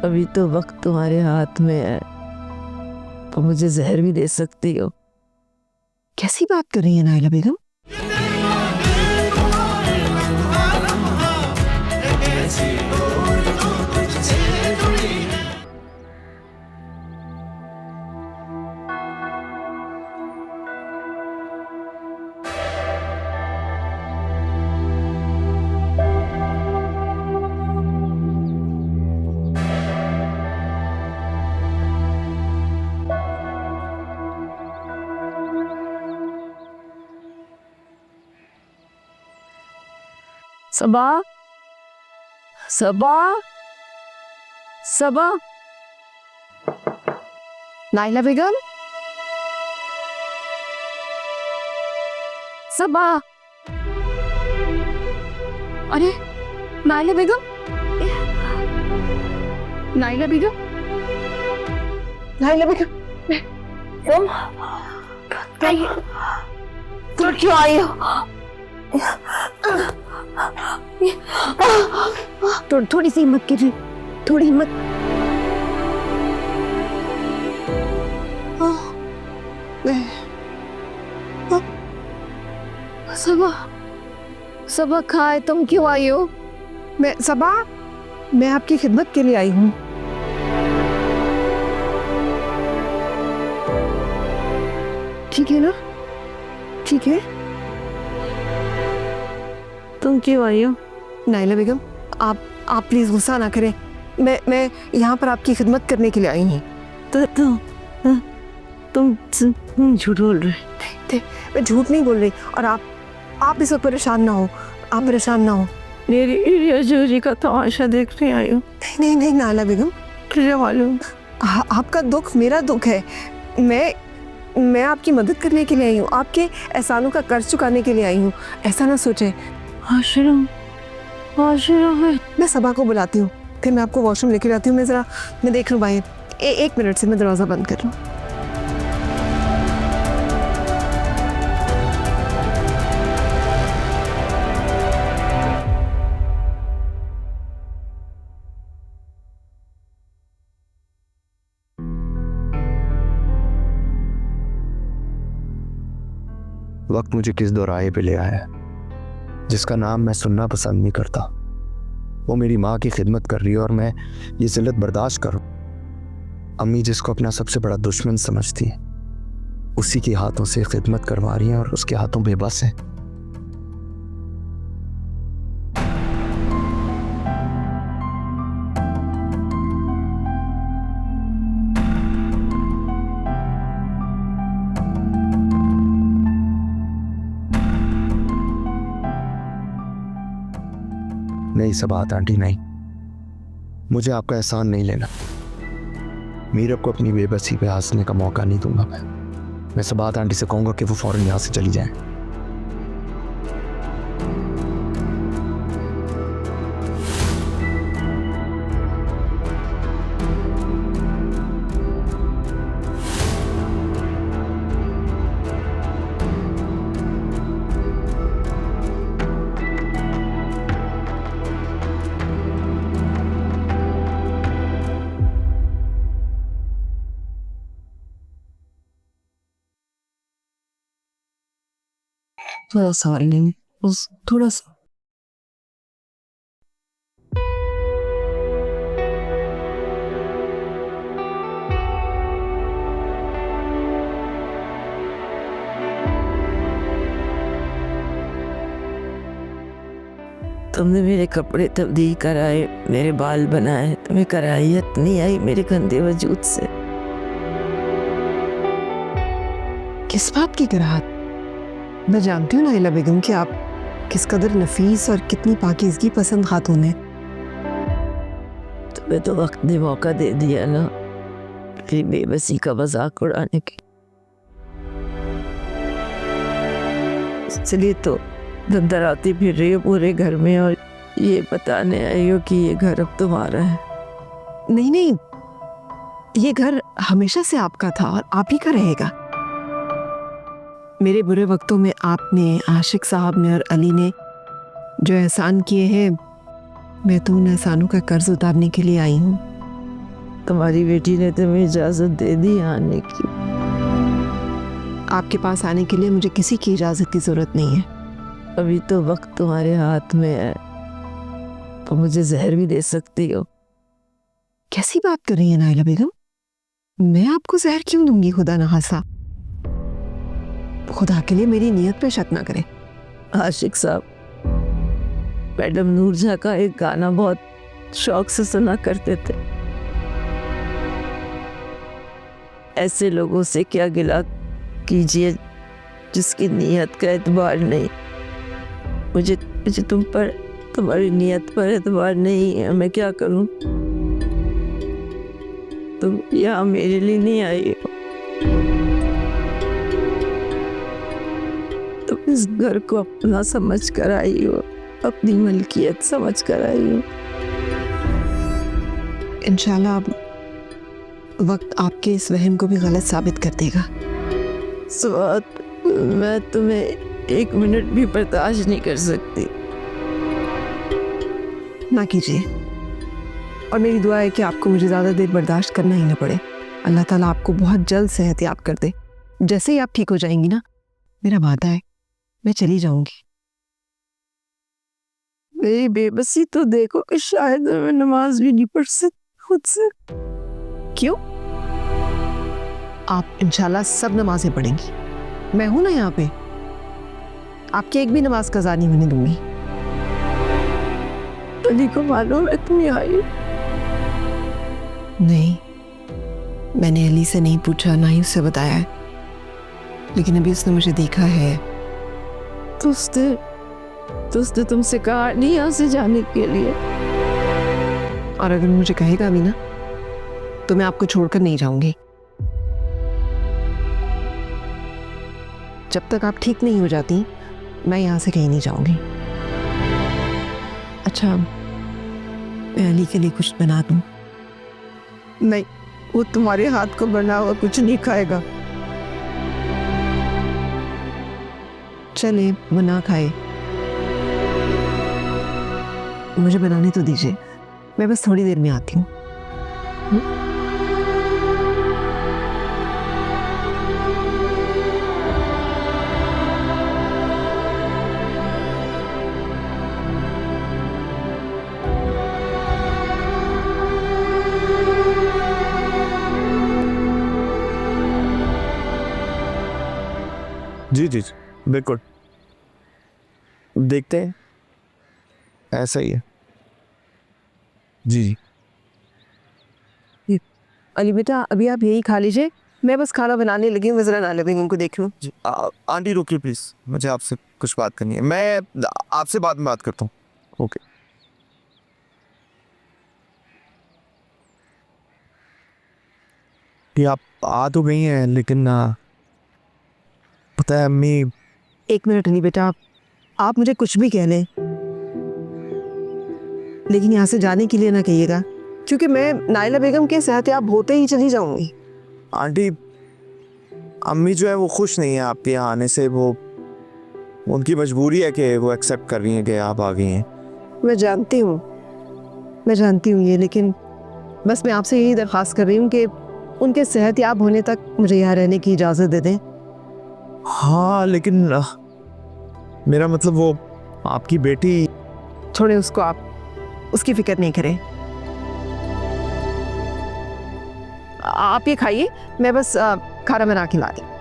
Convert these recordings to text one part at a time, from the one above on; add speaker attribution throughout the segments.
Speaker 1: अभी तो वक्त तुम्हारे हाथ में है, तो मुझे जहर भी दे सकती हो।
Speaker 2: कैसी बात कर रही है नाइला बेगम?
Speaker 1: सबा, सबा, सबा।
Speaker 2: नाइला बेगम,
Speaker 1: सबा।
Speaker 2: अरे नाइला बेगम, नाइला बेगम, नाइला बेगम,
Speaker 1: तुम क्यों आई हो?
Speaker 2: थोड़ी सी हिम्मत कीजिए, थोड़ी हिम्मत।
Speaker 1: सबा, सबा खाए, तुम क्यों आई हो?
Speaker 2: मैं आपकी खिदमत के लिए आई हूँ। ठीक है ना? ठीक है।
Speaker 1: तुम क्यों आई हो?
Speaker 2: नाइला बेगम, आप प्लीज गुस्सा ना करें। मैं यहाँ पर आपकी खिदमत करने के लिए आई हूँ।
Speaker 1: तुम झूठ बोल रहे
Speaker 2: थे। मैं झूठ नहीं बोल रही, और आप इस वक्त परेशान ना हो, आप परेशान ना हो।
Speaker 1: मेरी हजूरी का तमाशा देखने आई हूँ।
Speaker 2: नहीं नाइला बेगम,
Speaker 1: तुझे मालूम
Speaker 2: आपका दुख मेरा दुख है। मैं आपकी मदद करने के लिए आई हूँ, आपके एहसानों का कर्ज चुकाने के लिए आई हूँ। ऐसा ना सोचे।
Speaker 1: वॉशरूम है।
Speaker 2: मैं सबा को बुलाती हूँ, फिर मैं आपको वॉशरूम लेके जाती हूँ। मैं देख लूँ बाहर। एक मिनट से मैं दरवाज़ा बंद कर लूँ।
Speaker 3: वक्त मुझे किस दोराहे पे ले आया, जिसका नाम मैं सुनना पसंद नहीं करता। वो मेरी माँ की खिदमत कर रही है और मैं ये जिल्लत बर्दाश्त करूँ। अम्मी जिसको अपना सबसे बड़ा दुश्मन समझती है, उसी के हाथों से खिदमत करवा रही हैं और उसके हाथों बेबस हैं। नहीं सबात आंटी, नहीं, मुझे आपका एहसान नहीं लेना। मीरब को अपनी बेबसी पे हंसने का मौका नहीं दूंगा। मैं सबात आंटी से कहूंगा कि वो फौरन यहाँ से चली जाए।
Speaker 1: थोड़ा सा नहीं, बस थोड़ा सा। तुमने मेरे कपड़े तब्दील कराए, मेरे बाल बनाए, तुम्हें कराहियत नहीं आई मेरे गंदे वजूद से?
Speaker 2: किस बात की कराहत? मैं जानती हूँ नाइला बेगम कि आप किस कदर नफीस और कितनी पाकीज़गी पसंद खातून है।
Speaker 1: तुम्हें तो वक्त ने मौका दे दिया ना कि बेबसी का मजाक उड़ाने की। इसलिए तो अंदर आती फिर रही हो पूरे घर में और ये बताने आई हो कि ये घर अब तुम्हारा है।
Speaker 2: नहीं, ये घर हमेशा से आपका था और आप ही का रहेगा। मेरे बुरे वक्तों में आपने, आशिक साहब ने और अली ने जो एहसान किए हैं, मैं तो उन एहसानों का कर्ज उतारने के लिए आई हूँ।
Speaker 1: तुम्हारी बेटी ने तुम्हें इजाजत दे दी आने की।
Speaker 2: आपके पास आने के लिए मुझे किसी की इजाज़त की ज़रूरत नहीं है।
Speaker 1: अभी तो वक्त तुम्हारे हाथ में है, तो मुझे जहर भी दे सकती हो।
Speaker 2: कैसी बात कर रही है नाइला बेगम? मैं आपको जहर क्यों दूंगी? खुदा न खास्ता। खुदा के लिए मेरी नीयत पे शक ना करें।
Speaker 1: आशिक साहब, मैडम नूरजहाँ का एक गाना बहुत शौक से सुना करते थे। ऐसे लोगों से क्या गिला कीजिए जिसकी नीयत का एतबार नहीं। मुझे मुझे तुम पर, तुम्हारी नीयत पर एतबार नहीं है। मैं क्या करूं? तुम यहाँ मेरे लिए नहीं आई हो। तुम इस घर को अपना समझ कर आई हो, अपनी मलकियत समझ कर आई हो।
Speaker 2: इंशाल्लाह अब वक्त आपके इस वहम को भी गलत साबित कर देगा।
Speaker 1: स्वात, मैं तुम्हें 1 मिनट भी बर्दाश्त नहीं कर सकती।
Speaker 2: ना कीजिए, और मेरी दुआ है कि आपको मुझे ज़्यादा देर बर्दाश्त करना ही ना पड़े। अल्लाह ताला आपको बहुत जल्द सेहतयाब कर दे। जैसे ही आप ठीक हो जाएंगी ना, मेरा वादा है मैं चली जाऊंगी।
Speaker 1: मेरी बेबसी तो देखो कि शायद मैं नमाज भी नहीं पढ़ सकती खुद से।
Speaker 2: क्यों? आप इंशाल्लाह सब नमाजें पढ़ेंगी। मैं हूं ना यहाँ पे, आपकी एक भी नमाज कज़ा नहीं होने दूंगी।
Speaker 1: अली को मालूम है तुम यहाँ आई?
Speaker 2: नहीं, मैंने अली से नहीं पूछा, ना ही उससे बताया है, लेकिन अभी उसने मुझे देखा है।
Speaker 1: तो उसने तुमसे कहा नहीं यहाँ से जाने के लिए?
Speaker 2: और अगर मुझे कहेगा भी ना, तो मैं आपको छोड़कर नहीं जाऊंगी। जब तक आप ठीक नहीं हो जाती, मैं यहाँ से कहीं नहीं जाऊंगी। अच्छा, मैं अली के लिए कुछ बना दूं?
Speaker 1: नहीं, वो तुम्हारे हाथ को बना हुआ कुछ नहीं खाएगा।
Speaker 2: चले, वो ना खाए, मुझे बनाने तो दीजिए। मैं बस थोड़ी देर में आती हूँ।
Speaker 3: जी जी जी, बिल्कुल देखते हैं। ऐसा ही है। जी जी।
Speaker 2: अली बेटा, अभी आप यही खा लीजिए, मैं बस खाना बनाने लगी हूँ। जरा नाले बेगम को देख लूँ।
Speaker 3: जी आंटी रुकिए प्लीज़, मुझे आपसे कुछ बात करनी है। मैं आपसे बाद में बात करता हूँ। ओके। ये आप आ तो गई हैं, लेकिन पता है अम्मी।
Speaker 2: 1 मिनट अली बेटा, आप मुझे कुछ भी कह लें, लेकिन यहाँ से जाने के लिए ना कहिएगा, क्योंकि मैं नाइला बेगम के सेहतयाब होते ही चली जाऊंगी।
Speaker 3: आंटी, अम्मी जो है वो खुश नहीं है आपके यहाँ आने से। वो उनकी मजबूरी है कि वो एक्सेप्ट कर रही हैं कि आप आ गई हैं।
Speaker 2: मैं जानती हूँ ये, लेकिन बस मैं आपसे यही दरख्वास्त कर रही हूँ कि उनके सेहतयाब होने तक मुझे यहाँ रहने की इजाज़त दे दें।
Speaker 3: हाँ, लेकिन मेरा मतलब वो आपकी बेटी।
Speaker 2: छोड़े उसको, आप उसकी फिक्र नहीं करें। आप ये खाइए, मैं बस खाना बना के ला दी।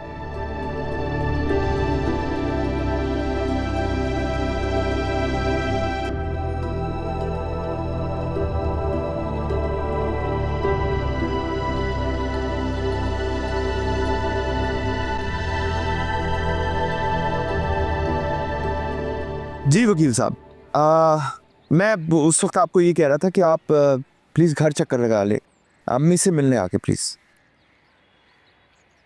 Speaker 3: जी वकील साहब, मैं उस वक्त आपको ये कह रहा था कि आप प्लीज़ घर चक्कर लगा ले, अम्मी से मिलने आके प्लीज़।